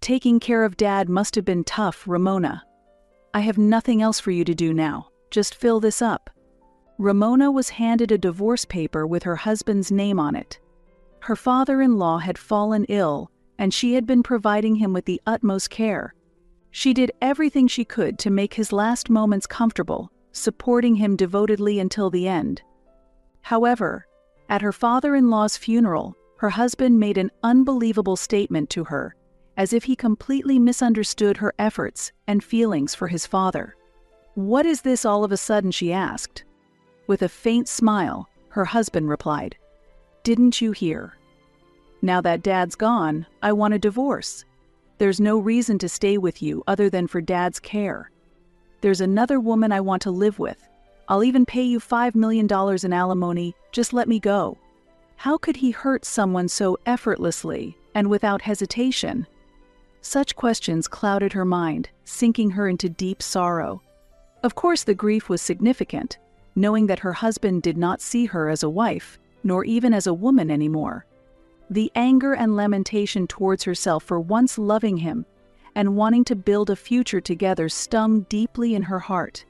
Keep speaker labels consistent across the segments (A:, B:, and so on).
A: Taking care of Dad must have been tough, Ramona. I have nothing else for you to do now. Just fill this up. Ramona was handed a divorce paper with her husband's name on it. Her father-in-law had fallen ill, and she had been providing him with the utmost care. She did everything she could to make his last moments comfortable, supporting him devotedly until the end. However, at her father-in-law's funeral, her husband made an unbelievable statement to her, as if he completely misunderstood her efforts and feelings for his father. "What is this all of a sudden?" she asked. With a faint smile, her husband replied, "Didn't you hear? Now that Dad's gone, I want a divorce. There's no reason to stay with you other than for Dad's care. There's another woman I want to live with. I'll even pay you $5 million in alimony, just let me go." How could he hurt someone so effortlessly and without hesitation? Such questions clouded her mind, sinking her into deep sorrow. Of course, the grief was significant, knowing that her husband did not see her as a wife, nor even as a woman anymore. The anger and lamentation towards herself for once loving him and wanting to build a future together stung deeply in her heart.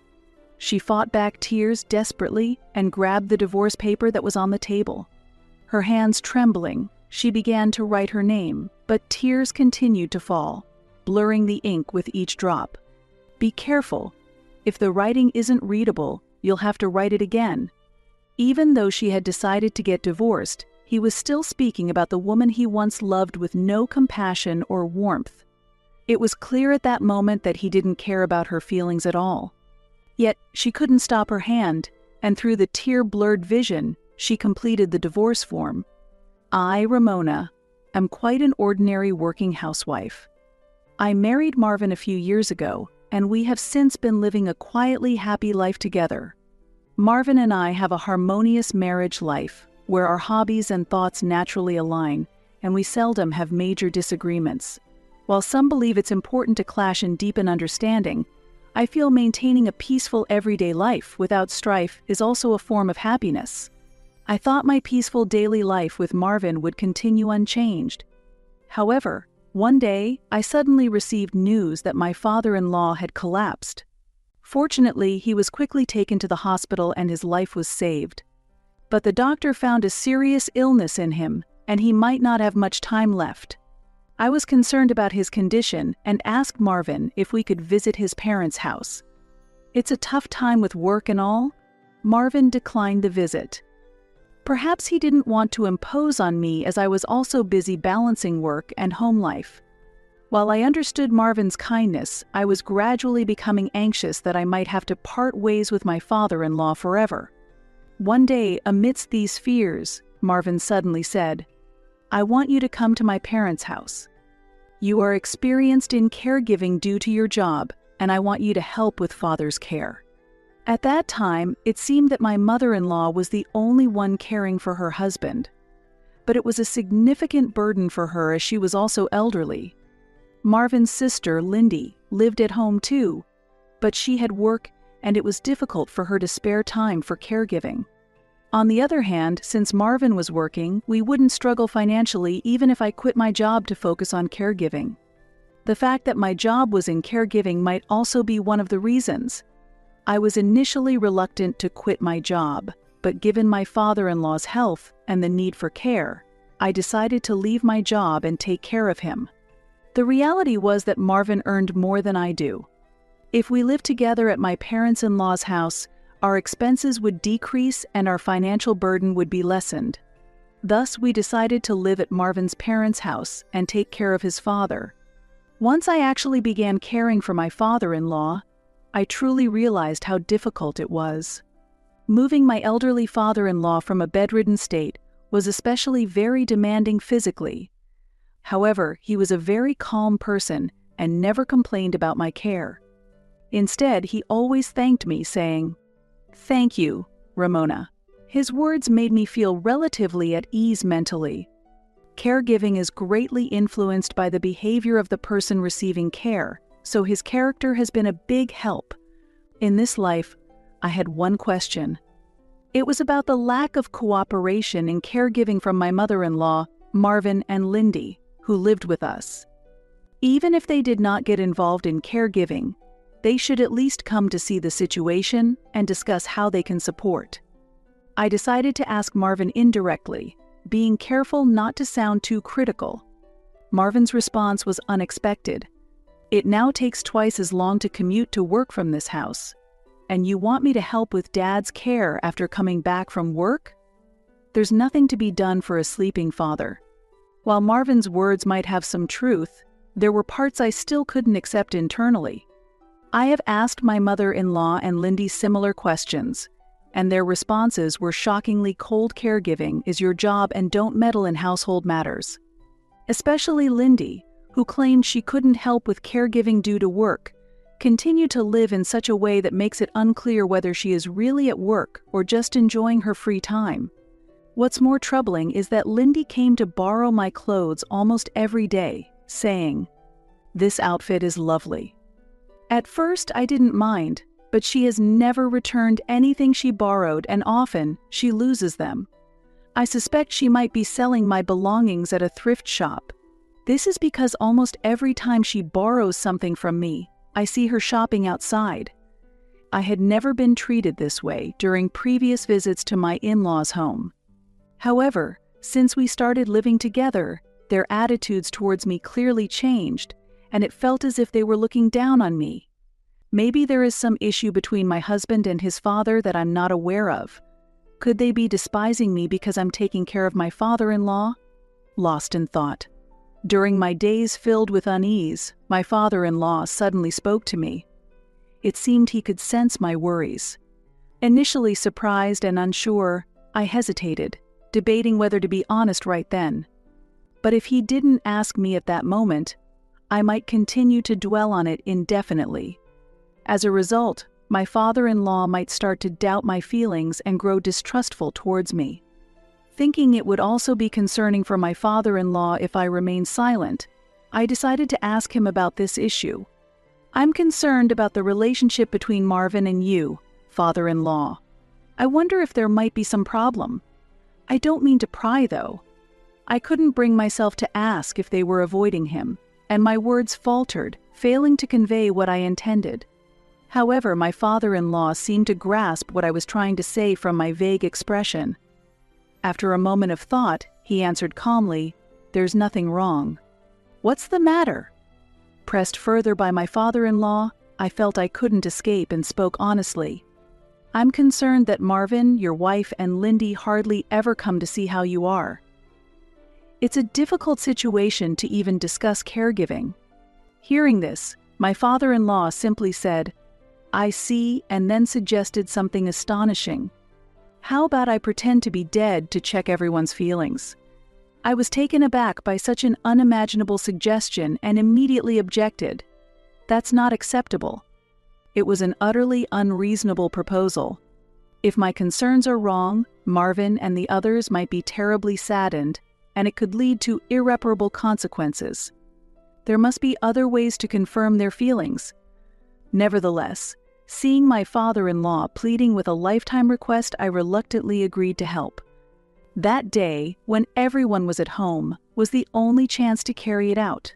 A: She fought back tears desperately and grabbed the divorce paper that was on the table. Her hands trembling, she began to write her name, but tears continued to fall, blurring the ink with each drop. "Be careful. If the writing isn't readable, you'll have to write it again." Even though she had decided to get divorced, he was still speaking about the woman he once loved with no compassion or warmth. It was clear at that moment that he didn't care about her feelings at all. Yet she couldn't stop her hand, and through the tear-blurred vision, she completed the divorce form. "I, Ramona, am quite an ordinary working housewife. I married Marvin a few years ago, and we have since been living a quietly happy life together. Marvin and I have a harmonious marriage life, where our hobbies and thoughts naturally align, and we seldom have major disagreements. While some believe it's important to clash and deepen understanding, I feel maintaining a peaceful everyday life without strife is also a form of happiness. I thought my peaceful daily life with Marvin would continue unchanged. However, one day, I suddenly received news that my father-in-law had collapsed. Fortunately, he was quickly taken to the hospital and his life was saved. But the doctor found a serious illness in him, and he might not have much time left. I was concerned about his condition and asked Marvin if we could visit his parents' house. It's a tough time with work and all. Marvin declined the visit. Perhaps he didn't want to impose on me, as I was also busy balancing work and home life. While I understood Marvin's kindness, I was gradually becoming anxious that I might have to part ways with my father-in-law forever. One day, amidst these fears, Marvin suddenly said, "I want you to come to my parents' house. You are experienced in caregiving due to your job, and I want you to help with Father's care." At that time, it seemed that my mother-in-law was the only one caring for her husband. But it was a significant burden for her, as she was also elderly. Marvin's sister, Lindy, lived at home too, but she had work and it was difficult for her to spare time for caregiving. On the other hand, since Marvin was working, we wouldn't struggle financially even if I quit my job to focus on caregiving. The fact that my job was in caregiving might also be one of the reasons. I was initially reluctant to quit my job, but given my father-in-law's health and the need for care, I decided to leave my job and take care of him. The reality was that Marvin earned more than I do. If we lived together at my parents-in-law's house, our expenses would decrease and our financial burden would be lessened. Thus, we decided to live at Marvin's parents' house and take care of his father. Once I actually began caring for my father-in-law, I truly realized how difficult it was. Moving my elderly father-in-law from a bedridden state was especially very demanding physically. However, he was a very calm person and never complained about my care. Instead, he always thanked me, saying, "Thank you, Ramona." His words made me feel relatively at ease mentally. Caregiving is greatly influenced by the behavior of the person receiving care, so his character has been a big help. In this life, I had one question. It was about the lack of cooperation in caregiving from my mother-in-law, Marvin and Lindy, who lived with us. Even if they did not get involved in caregiving, they should at least come to see the situation and discuss how they can support. I decided to ask Marvin indirectly, being careful not to sound too critical. Marvin's response was unexpected. "It now takes twice as long to commute to work from this house. And you want me to help with Dad's care after coming back from work? There's nothing to be done for a sleeping father." While Marvin's words might have some truth, there were parts I still couldn't accept internally. I have asked my mother-in-law and Lindy similar questions, and their responses were shockingly cold. Caregiving is your job and don't meddle in household matters. Especially Lindy, who claimed she couldn't help with caregiving due to work, continued to live in such a way that makes it unclear whether she is really at work or just enjoying her free time. What's more troubling is that Lindy came to borrow my clothes almost every day, saying, "This outfit is lovely." At first, I didn't mind, but she has never returned anything she borrowed, and often she loses them. I suspect she might be selling my belongings at a thrift shop. This is because almost every time she borrows something from me, I see her shopping outside. I had never been treated this way during previous visits to my in-laws' home. However, since we started living together, their attitudes towards me clearly changed, and it felt as if they were looking down on me. Maybe there is some issue between my husband and his father that I'm not aware of. Could they be despising me because I'm taking care of my father-in-law? Lost in thought. During my days filled with unease, my father-in-law suddenly spoke to me. It seemed he could sense my worries. Initially surprised and unsure, I hesitated, debating whether to be honest right then. But if he didn't ask me at that moment, I might continue to dwell on it indefinitely. As a result, my father-in-law might start to doubt my feelings and grow distrustful towards me. Thinking it would also be concerning for my father-in-law if I remained silent, I decided to ask him about this issue. "I'm concerned about the relationship between Marvin and you, father-in-law. I wonder if there might be some problem. I don't mean to pry, though." I couldn't bring myself to ask if they were avoiding him, and my words faltered, failing to convey what I intended. However, my father-in-law seemed to grasp what I was trying to say from my vague expression. After a moment of thought, he answered calmly, "There's nothing wrong." "What's the matter?" Pressed further by my father-in-law, I felt I couldn't escape and spoke honestly. "I'm concerned that Marvin, your wife, and Lindy hardly ever come to see how you are. It's a difficult situation to even discuss caregiving." Hearing this, my father-in-law simply said, "I see," and then suggested something astonishing. "How about I pretend to be dead to check everyone's feelings?" I was taken aback by such an unimaginable suggestion and immediately objected. That's not acceptable. It was an utterly unreasonable proposal. If my concerns are wrong, Marvin and the others might be terribly saddened, and it could lead to irreparable consequences. There must be other ways to confirm their feelings. Nevertheless, seeing my father-in-law pleading with a lifetime request, I reluctantly agreed to help. That day, when everyone was at home, was the only chance to carry it out.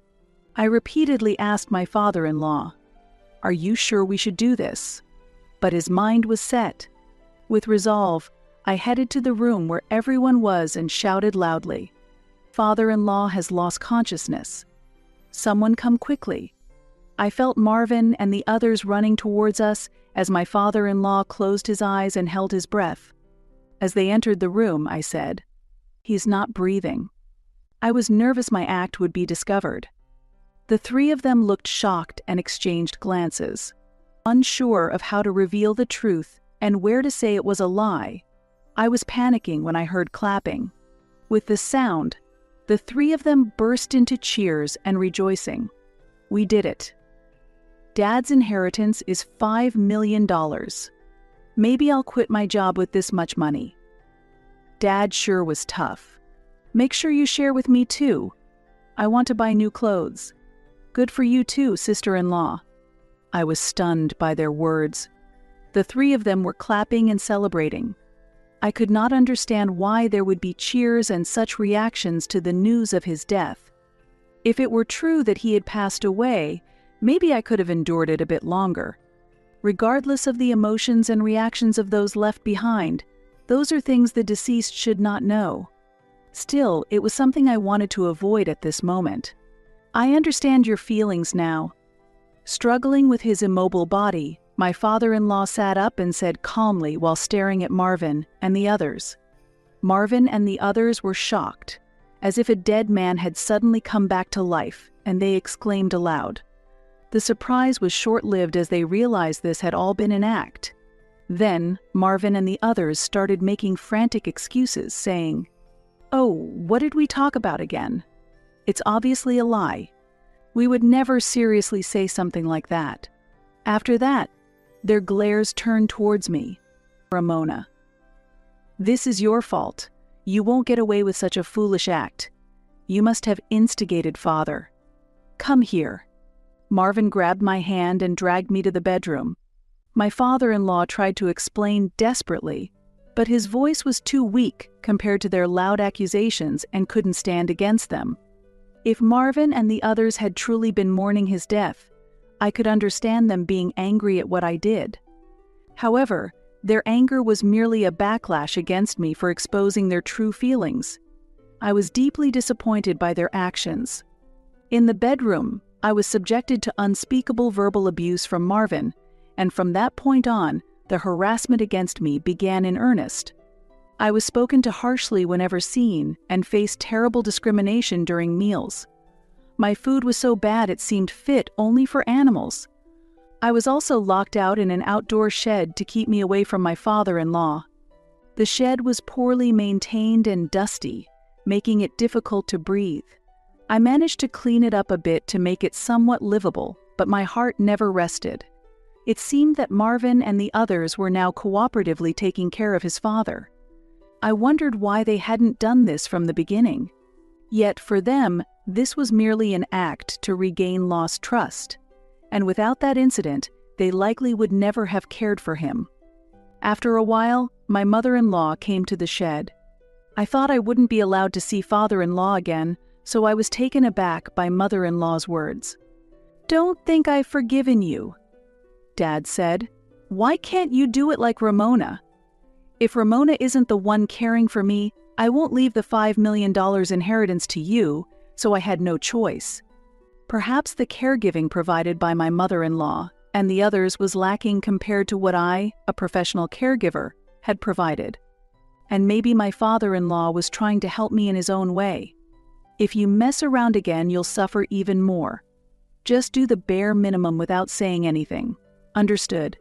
A: I repeatedly asked my father-in-law, "Are you sure we should do this?" But his mind was set. With resolve, I headed to the room where everyone was and shouted loudly, "Father-in-law has lost consciousness. Someone come quickly." I felt Marvin and the others running towards us as my father-in-law closed his eyes and held his breath. As they entered the room, I said, "He's not breathing." I was nervous my act would be discovered. The three of them looked shocked and exchanged glances. Unsure of how to reveal the truth and where to say it was a lie, I was panicking when I heard clapping. With the sound, the three of them burst into cheers and rejoicing. We did it. Dad's inheritance is $5 million. Maybe I'll quit my job with this much money. Dad sure was tough. Make sure you share with me too. I want to buy new clothes. Good for you too, sister-in-law. I was stunned by their words. The three of them were clapping and celebrating. I could not understand why there would be cheers and such reactions to the news of his death. If it were true that he had passed away, maybe I could have endured it a bit longer. Regardless of the emotions and reactions of those left behind, those are things the deceased should not know. Still, it was something I wanted to avoid at this moment. I understand your feelings now. Struggling with his immobile body, my father-in-law sat up and said calmly while staring at Marvin and the others. Marvin and the others were shocked, as if a dead man had suddenly come back to life, and they exclaimed aloud. The surprise was short-lived as they realized this had all been an act. Then, Marvin and the others started making frantic excuses, saying, "Oh, what did we talk about again? It's obviously a lie. We would never seriously say something like that." After that, their glares turned towards me. Ramona. "This is your fault. You won't get away with such a foolish act. You must have instigated Father. Come here." Marvin grabbed my hand and dragged me to the bedroom. My father-in-law tried to explain desperately, but his voice was too weak compared to their loud accusations and couldn't stand against them. If Marvin and the others had truly been mourning his death, I could understand them being angry at what I did. However, their anger was merely a backlash against me for exposing their true feelings. I was deeply disappointed by their actions. In the bedroom, I was subjected to unspeakable verbal abuse from Marvin, and from that point on, the harassment against me began in earnest. I was spoken to harshly whenever seen and faced terrible discrimination during meals. My food was so bad it seemed fit only for animals. I was also locked out in an outdoor shed to keep me away from my father-in-law. The shed was poorly maintained and dusty, making it difficult to breathe. I managed to clean it up a bit to make it somewhat livable, but my heart never rested. It seemed that Marvin and the others were now cooperatively taking care of his father. I wondered why they hadn't done this from the beginning. Yet for them, this was merely an act to regain lost trust, and without that incident, they likely would never have cared for him. After a while, my mother-in-law came to the shed. I thought I wouldn't be allowed to see father-in-law again, so I was taken aback by mother-in-law's words. "Don't think I've forgiven you," Dad said. "Why can't you do it like Ramona? If Ramona isn't the one caring for me, I won't leave the $5 million inheritance to you, so I had no choice." Perhaps the caregiving provided by my mother-in-law and the others was lacking compared to what I, a professional caregiver, had provided. And maybe my father-in-law was trying to help me in his own way. If you mess around again, you'll suffer even more. Just do the bare minimum without saying anything. Understood.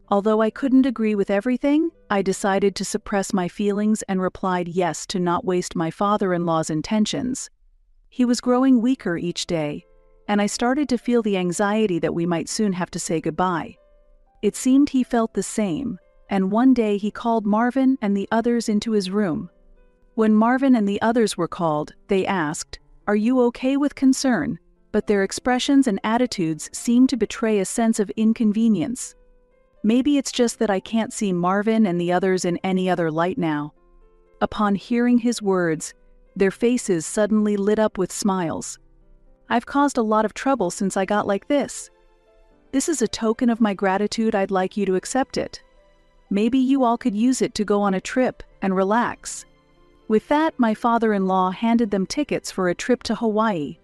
A: Although I couldn't agree with everything, I decided to suppress my feelings and replied yes to not waste my father-in-law's intentions. He was growing weaker each day, and I started to feel the anxiety that we might soon have to say goodbye. It seemed he felt the same, and one day he called Marvin and the others into his room. When Marvin and the others were called, they asked, "Are you okay with concern?" But their expressions and attitudes seemed to betray a sense of inconvenience. Maybe it's just that I can't see Marvin and the others in any other light now. Upon hearing his words, their faces suddenly lit up with smiles. "I've caused a lot of trouble since I got like this. This is a token of my gratitude. I'd like you to accept it. Maybe you all could use it to go on a trip and relax." With that, my father-in-law handed them tickets for a trip to Hawaii.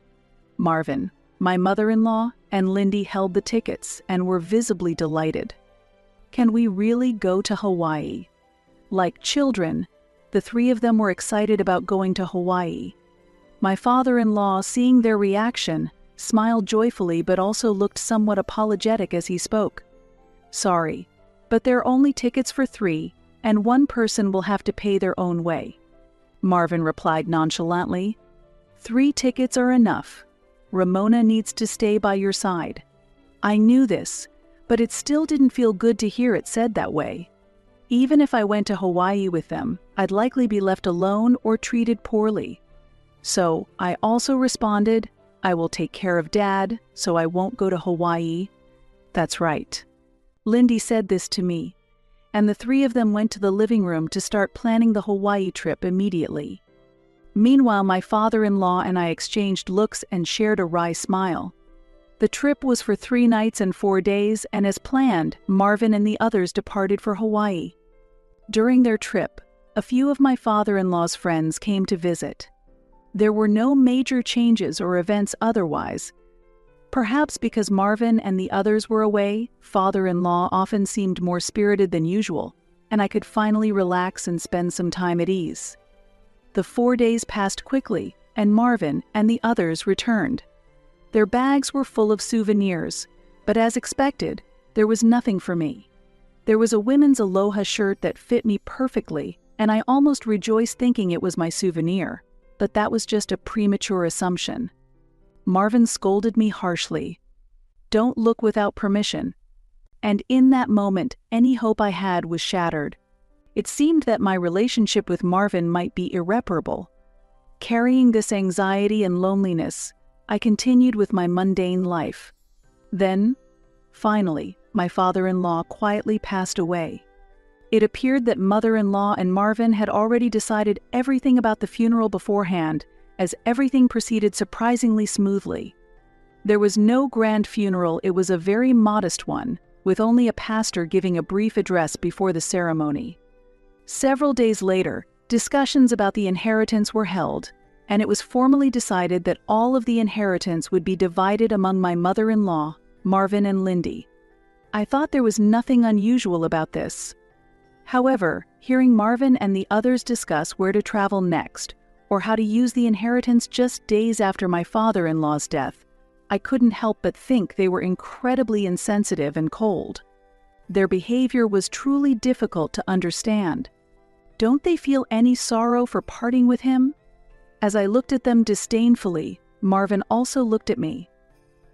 A: Marvin, my mother-in-law, and Lindy held the tickets and were visibly delighted. Can we really go to Hawaii? Like children, the three of them were excited about going to Hawaii. My father-in-law, seeing their reaction, smiled joyfully but also looked somewhat apologetic as he spoke. "Sorry, but there are only tickets for 3, and one person will have to pay their own way," Marvin replied nonchalantly. "3 tickets are enough. Ramona needs to stay by your side." I knew this, but it still didn't feel good to hear it said that way. Even if I went to Hawaii with them, I'd likely be left alone or treated poorly. So I also responded, "I will take care of Dad, so I won't go to Hawaii." That's right. Lindy said this to me, and the 3 of them went to the living room to start planning the Hawaii trip immediately. Meanwhile, my father-in-law and I exchanged looks and shared a wry smile. The trip was for 3 nights and 4 days, and as planned, Marvin and the others departed for Hawaii. During their trip, a few of my father-in-law's friends came to visit. There were no major changes or events otherwise. Perhaps because Marvin and the others were away, father-in-law often seemed more spirited than usual, and I could finally relax and spend some time at ease. The 4 days passed quickly, and Marvin and the others returned. Their bags were full of souvenirs, but as expected, there was nothing for me. There was a women's aloha shirt that fit me perfectly, and I almost rejoiced thinking it was my souvenir, but that was just a premature assumption. Marvin scolded me harshly. "Don't look without permission." And in that moment, any hope I had was shattered. It seemed that my relationship with Marvin might be irreparable. Carrying this anxiety and loneliness, I continued with my mundane life. Then, finally, my father-in-law quietly passed away. It appeared that mother-in-law and Marvin had already decided everything about the funeral beforehand, as everything proceeded surprisingly smoothly. There was no grand funeral, it was a very modest one, with only a pastor giving a brief address before the ceremony. Several days later, discussions about the inheritance were held, and it was formally decided that all of the inheritance would be divided among my mother-in-law, Marvin and Lindy. I thought there was nothing unusual about this. However, hearing Marvin and the others discuss where to travel next, or how to use the inheritance just days after my father-in-law's death, I couldn't help but think they were incredibly insensitive and cold. Their behavior was truly difficult to understand. Don't they feel any sorrow for parting with him? As I looked at them disdainfully, Marvin also looked at me.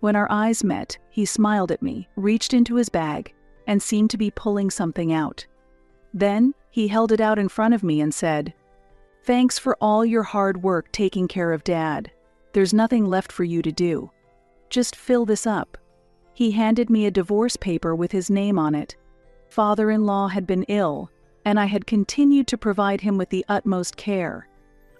A: When our eyes met, he smiled at me, reached into his bag, and seemed to be pulling something out. Then, he held it out in front of me and said, "Thanks for all your hard work taking care of Dad. There's nothing left for you to do. Just fill this up." He handed me a divorce paper with his name on it. Father-in-law had been ill, and I had continued to provide him with the utmost care.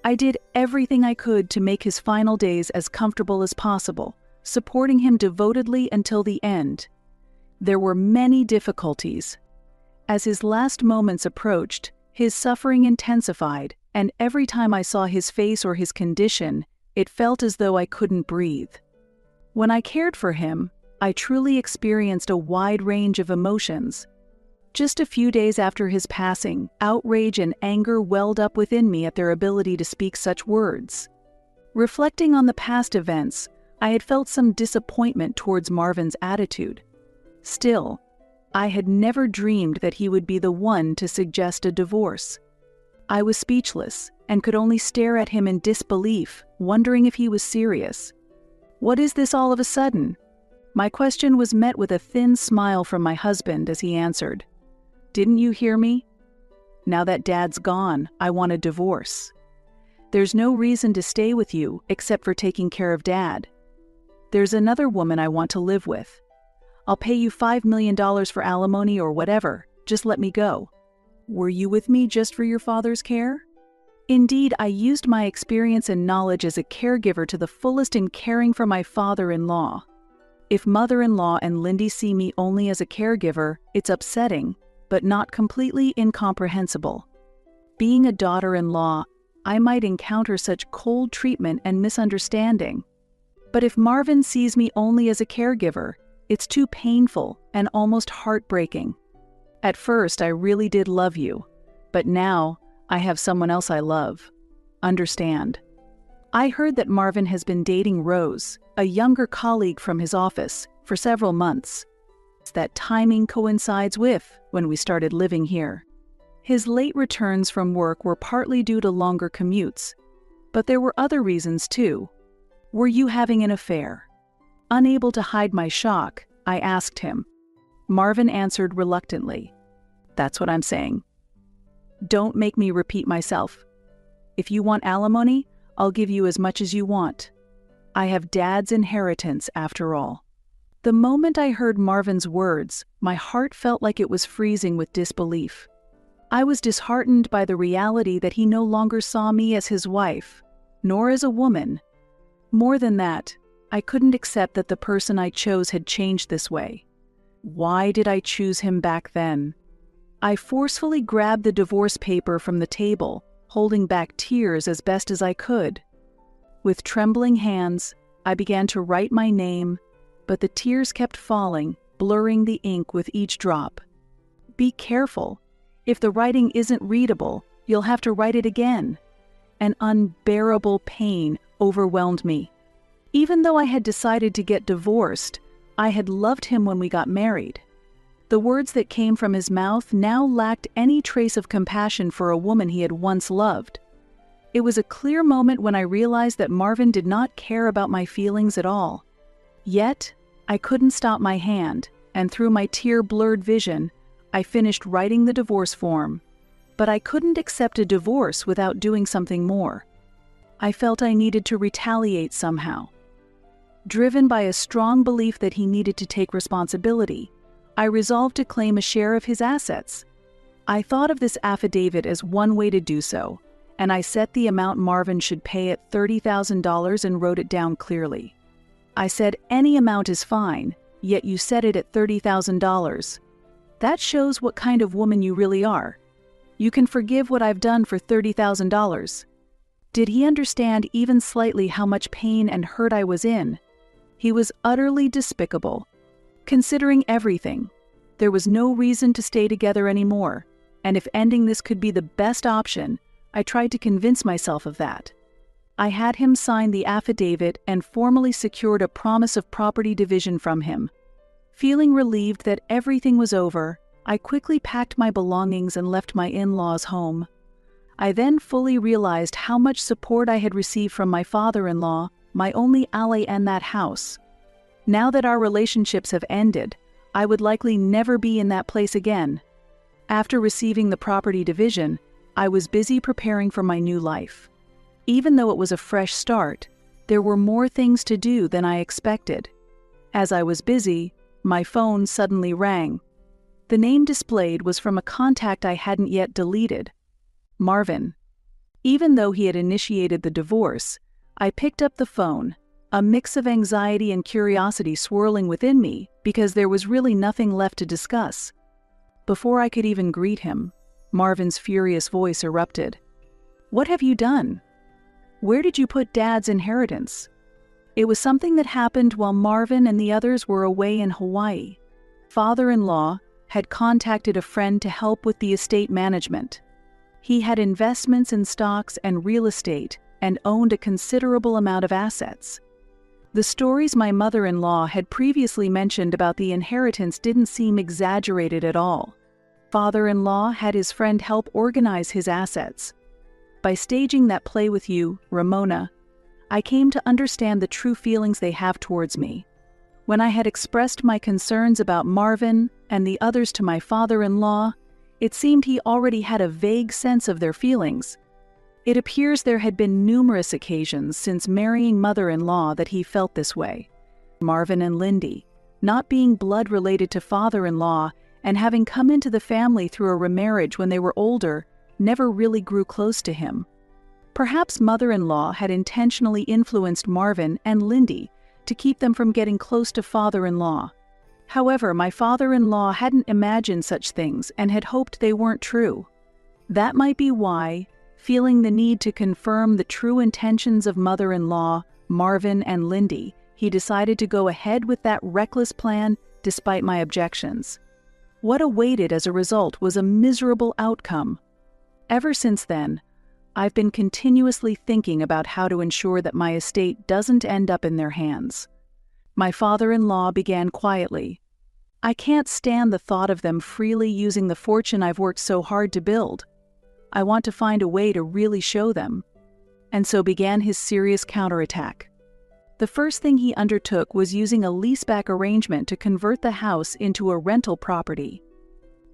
A: I did everything I could to make his final days as comfortable as possible, supporting him devotedly until the end. There were many difficulties. As his last moments approached, his suffering intensified, and every time I saw his face or his condition, it felt as though I couldn't breathe. When I cared for him, I truly experienced a wide range of emotions. Just a few days after his passing, outrage and anger welled up within me at their ability to speak such words. Reflecting on the past events, I had felt some disappointment towards Marvin's attitude. Still, I had never dreamed that he would be the one to suggest a divorce. I was speechless and could only stare at him in disbelief, wondering if he was serious. "What is this all of a sudden?" My question was met with a thin smile from my husband as he answered, "Didn't you hear me? Now that Dad's gone, I want a divorce. There's no reason to stay with you except for taking care of Dad. There's another woman I want to live with. I'll pay you $5 million for alimony or whatever, just let me go. Were you with me just for your father's care?" Indeed, I used my experience and knowledge as a caregiver to the fullest in caring for my father-in-law. If mother-in-law and Lindy see me only as a caregiver, it's upsetting, but not completely incomprehensible. Being a daughter-in-law, I might encounter such cold treatment and misunderstanding. But if Marvin sees me only as a caregiver, it's too painful and almost heartbreaking. At first, I really did love you, but now I have someone else I love. Understand. I heard that Marvin has been dating Rose, a younger colleague from his office, for several months. That timing coincides with when we started living here. His late returns from work were partly due to longer commutes, but there were other reasons too. Were you having an affair? Unable to hide my shock, I asked him. Marvin answered reluctantly. That's what I'm saying. Don't make me repeat myself. If you want alimony, I'll give you as much as you want. I have Dad's inheritance after all. The moment I heard Marvin's words, my heart felt like it was freezing with disbelief. I was disheartened by the reality that he no longer saw me as his wife, nor as a woman. More than that, I couldn't accept that the person I chose had changed this way. Why did I choose him back then? I forcefully grabbed the divorce paper from the table, holding back tears as best as I could. With trembling hands, I began to write my name, but the tears kept falling, blurring the ink with each drop. Be careful. If the writing isn't readable, you'll have to write it again. An unbearable pain overwhelmed me. Even though I had decided to get divorced, I had loved him when we got married. The words that came from his mouth now lacked any trace of compassion for a woman he had once loved. It was a clear moment when I realized that Marvin did not care about my feelings at all. Yet, I couldn't stop my hand, and through my tear-blurred vision, I finished writing the divorce form. But I couldn't accept a divorce without doing something more. I felt I needed to retaliate somehow. Driven by a strong belief that he needed to take responsibility, I resolved to claim a share of his assets. I thought of this affidavit as one way to do so, and I set the amount Marvin should pay at $30,000 and wrote it down clearly. I said, any amount is fine, yet you set it at $30,000. That shows what kind of woman you really are. You can forgive what I've done for $30,000. Did he understand even slightly how much pain and hurt I was in? He was utterly despicable. Considering everything, there was no reason to stay together anymore, and if ending this could be the best option, I tried to convince myself of that. I had him sign the affidavit and formally secured a promise of property division from him. Feeling relieved that everything was over, I quickly packed my belongings and left my in-laws' home. I then fully realized how much support I had received from my father-in-law, my only ally in that house. Now that our relationships have ended, I would likely never be in that place again. After receiving the property division, I was busy preparing for my new life. Even though it was a fresh start, there were more things to do than I expected. As I was busy, my phone suddenly rang. The name displayed was from a contact I hadn't yet deleted. Marvin. Even though he had initiated the divorce, I picked up the phone, a mix of anxiety and curiosity swirling within me because there was really nothing left to discuss. Before I could even greet him, Marvin's furious voice erupted. What have you done? Where did you put Dad's inheritance? It was something that happened while Marvin and the others were away in Hawaii. Father-in-law had contacted a friend to help with the estate management. He had investments in stocks and real estate and owned a considerable amount of assets. The stories my mother-in-law had previously mentioned about the inheritance didn't seem exaggerated at all. Father-in-law had his friend help organize his assets. By staging that play with you, Ramona, I came to understand the true feelings they have towards me. When I had expressed my concerns about Marvin and the others to my father-in-law, it seemed he already had a vague sense of their feelings. It appears there had been numerous occasions since marrying mother-in-law that he felt this way. Marvin and Lindy, not being blood related to father-in-law and having come into the family through a remarriage when they were older, never really grew close to him. Perhaps mother-in-law had intentionally influenced Marvin and Lindy to keep them from getting close to father-in-law. However, my father-in-law hadn't imagined such things and had hoped they weren't true. That might be why, feeling the need to confirm the true intentions of mother-in-law, Marvin and Lindy, he decided to go ahead with that reckless plan despite my objections. What awaited as a result was a miserable outcome. Ever since then, I've been continuously thinking about how to ensure that my estate doesn't end up in their hands. My father-in-law began quietly. I can't stand the thought of them freely using the fortune I've worked so hard to build. I want to find a way to really show them. And so began his serious counterattack. The first thing he undertook was using a leaseback arrangement to convert the house into a rental property.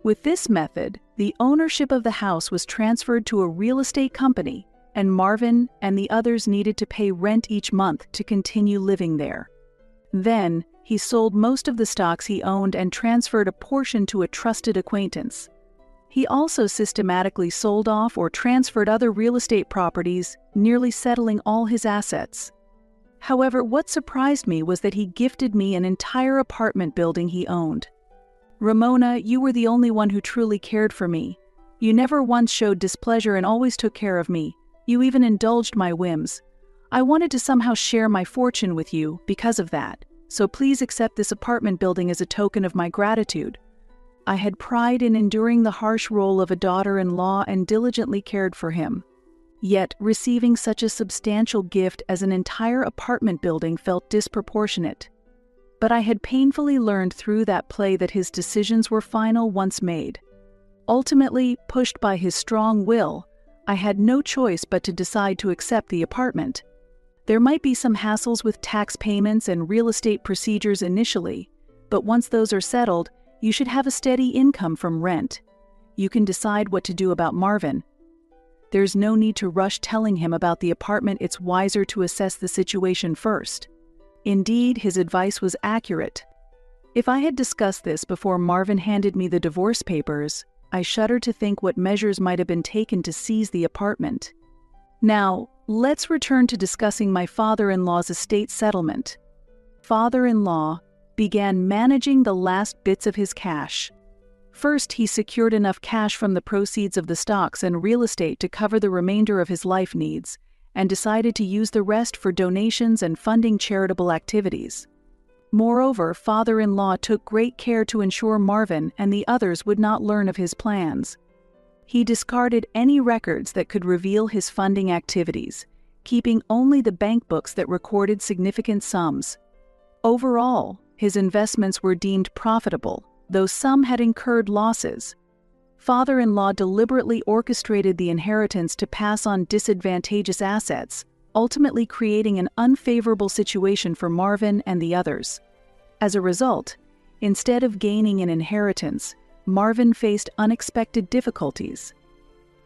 A: With this method, the ownership of the house was transferred to a real estate company, and Marvin and the others needed to pay rent each month to continue living there. Then, he sold most of the stocks he owned and transferred a portion to a trusted acquaintance. He also systematically sold off or transferred other real estate properties, nearly settling all his assets. However, what surprised me was that he gifted me an entire apartment building he owned. Ramona, you were the only one who truly cared for me. You never once showed displeasure and always took care of me. You even indulged my whims. I wanted to somehow share my fortune with you because of that, so please accept this apartment building as a token of my gratitude. I had pride in enduring the harsh role of a daughter-in-law and diligently cared for him. Yet, receiving such a substantial gift as an entire apartment building felt disproportionate. But I had painfully learned through that play that his decisions were final once made. Ultimately, pushed by his strong will, I had no choice but to decide to accept the apartment. There might be some hassles with tax payments and real estate procedures initially, but once those are settled, you should have a steady income from rent. You can decide what to do about Marvin. There's no need to rush telling him about the apartment. It's wiser to assess the situation first. Indeed, his advice was accurate. If I had discussed this before Marvin handed me the divorce papers, I shudder to think what measures might have been taken to seize the apartment. Now, let's return to discussing my father-in-law's estate settlement. Father-in-law began managing the last bits of his cash. First, he secured enough cash from the proceeds of the stocks and real estate to cover the remainder of his life needs, and decided to use the rest for donations and funding charitable activities. Moreover, father-in-law took great care to ensure Marvin and the others would not learn of his plans. He discarded any records that could reveal his funding activities, keeping only the bank books that recorded significant sums. Overall, his investments were deemed profitable, though some had incurred losses. Father-in-law deliberately orchestrated the inheritance to pass on disadvantageous assets, ultimately creating an unfavorable situation for Marvin and the others. As a result, instead of gaining an inheritance, Marvin faced unexpected difficulties.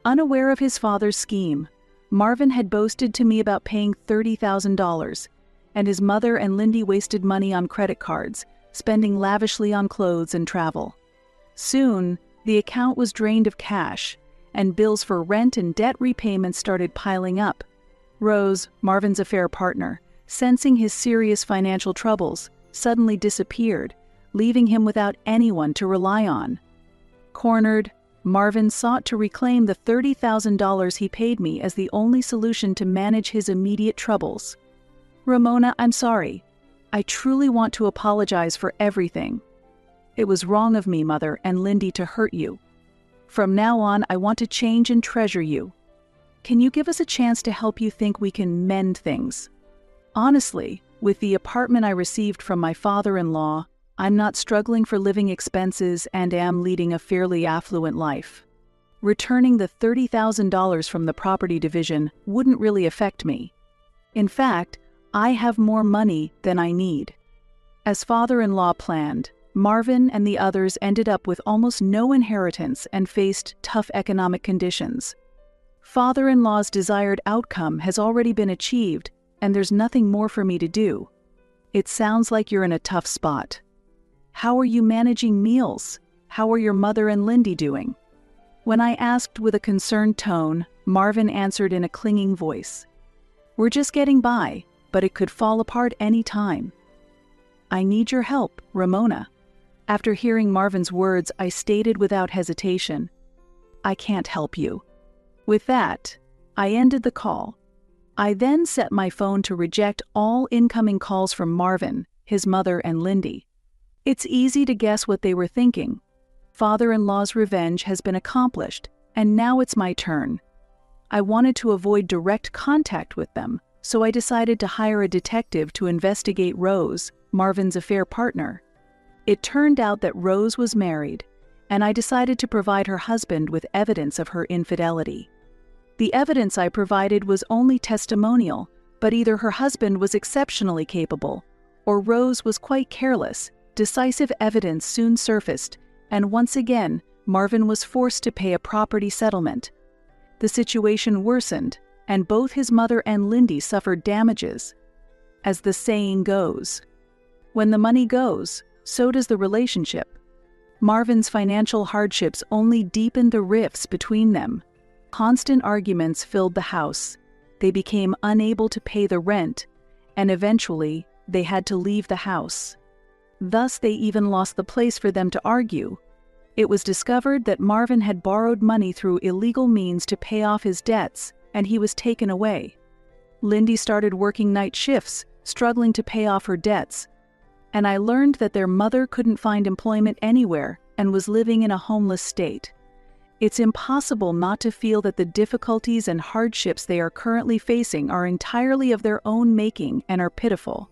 A: Unaware of his father's scheme, Marvin had boasted to me about paying $30,000, and his mother and Lindy wasted money on credit cards, spending lavishly on clothes and travel. Soon, the account was drained of cash, and bills for rent and debt repayment started piling up. Rose, Marvin's affair partner, sensing his serious financial troubles, suddenly disappeared, leaving him without anyone to rely on. Cornered, Marvin sought to reclaim the $30,000 he paid me as the only solution to manage his immediate troubles. Ramona, I'm sorry. I truly want to apologize for everything. It was wrong of me, Mother and Lindy, to hurt you. From now on, I want to change and treasure you. Can you give us a chance to help you think we can mend things? Honestly, with the apartment I received from my father-in-law, I'm not struggling for living expenses and am leading a fairly affluent life. Returning the $30,000 from the property division wouldn't really affect me. In fact, I have more money than I need. As father-in-law planned, Marvin and the others ended up with almost no inheritance and faced tough economic conditions. Father-in-law's desired outcome has already been achieved, and there's nothing more for me to do. It sounds like you're in a tough spot. How are you managing meals? How are your mother and Lindy doing? When I asked with a concerned tone, Marvin answered in a clinging voice. We're just getting by, but it could fall apart any time. I need your help, Ramona. After hearing Marvin's words, I stated without hesitation, I can't help you. With that, I ended the call. I then set my phone to reject all incoming calls from Marvin, his mother, and Lindy. It's easy to guess what they were thinking. Father-in-law's revenge has been accomplished, and now it's my turn. I wanted to avoid direct contact with them, so I decided to hire a detective to investigate Rose, Marvin's affair partner. It turned out that Rose was married, and I decided to provide her husband with evidence of her infidelity. The evidence I provided was only testimonial, but either her husband was exceptionally capable, or Rose was quite careless. Decisive evidence soon surfaced, and once again, Marvin was forced to pay a property settlement. The situation worsened, and both his mother and Lindy suffered damages. As the saying goes, when the money goes, so does the relationship. Marvin's financial hardships only deepened the rifts between them. Constant arguments filled the house. They became unable to pay the rent, and eventually, they had to leave the house. Thus, they even lost the place for them to argue. It was discovered that Marvin had borrowed money through illegal means to pay off his debts, and he was taken away. Lindy started working night shifts, struggling to pay off her debts, and I learned that their mother couldn't find employment anywhere and was living in a homeless state. It's impossible not to feel that the difficulties and hardships they are currently facing are entirely of their own making and are pitiful.